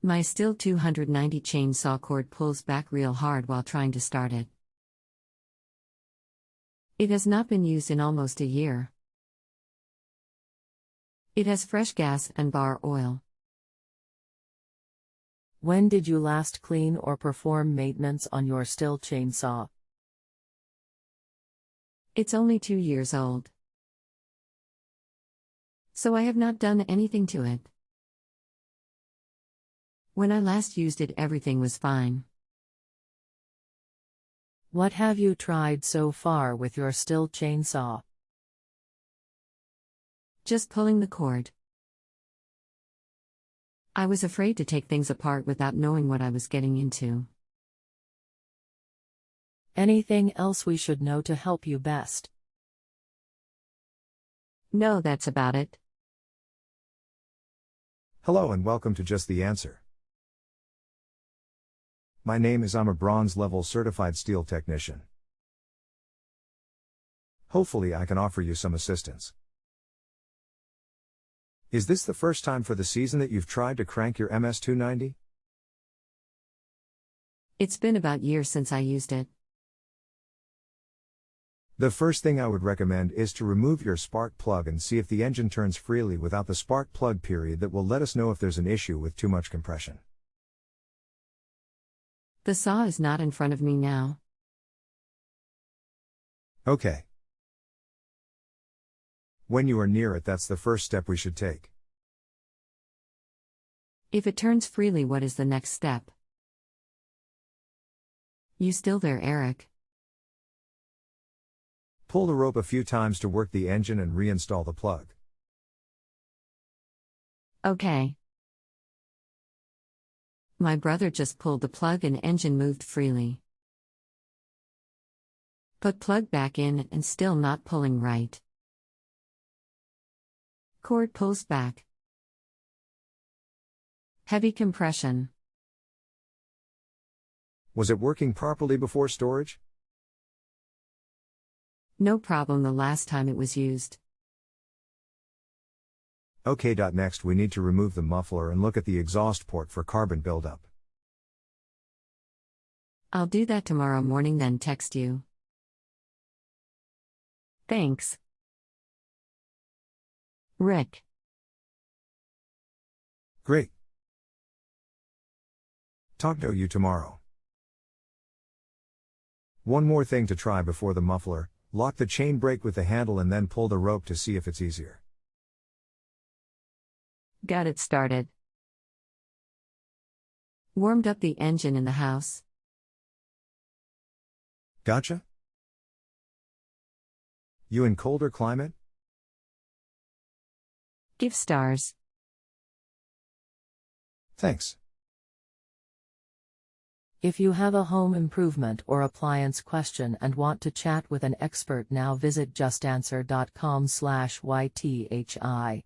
My Stihl 290 chainsaw cord pulls back real hard while trying to start it. It has not been used in almost a year. It has fresh gas and bar oil. When did you last clean or perform maintenance on your Stihl chainsaw? It's only 2 years old. So I have not done anything to it. When I last used it, everything was fine. What have you tried so far with your Stihl chainsaw? Just pulling the cord. I was afraid to take things apart without knowing what I was getting into. Anything else we should know to help you best? No, that's about it. Hello and welcome to Just the Answer. My name is I'm a bronze level certified Stihl technician. Hopefully I can offer you some assistance. Is this the first time for the season that you've tried to crank your MS-290? It's been about a year since I used it. The first thing I would recommend is to remove your spark plug and see if the engine turns freely without the spark plug period. That will let us know if there's an issue with too much compression. The saw is not in front of me now. Okay. When you are near it, that's the first step we should take. If it turns freely, what is the next step? You still there, Eric? Pull the rope a few times to work the engine and reinstall the plug. Okay. My brother just pulled the plug and engine moved freely. Put plug back in and still not pulling right. Cord pulls back. Heavy compression. Was it working properly before storage? No problem the last time it was used. Okay. Next we need to remove the muffler and look at the exhaust port for carbon buildup. I'll do that tomorrow morning, then text you. Thanks. Rick. Great. Talk to you tomorrow. One more thing to try before the muffler: lock the chain brake with the handle and then pull the rope to see if it's easier. Got it started. Warmed up the engine in the house. Gotcha? You in colder climate? Give stars. Thanks. If you have a home improvement or appliance question and want to chat with an expert now, visit justanswer.com/ythi.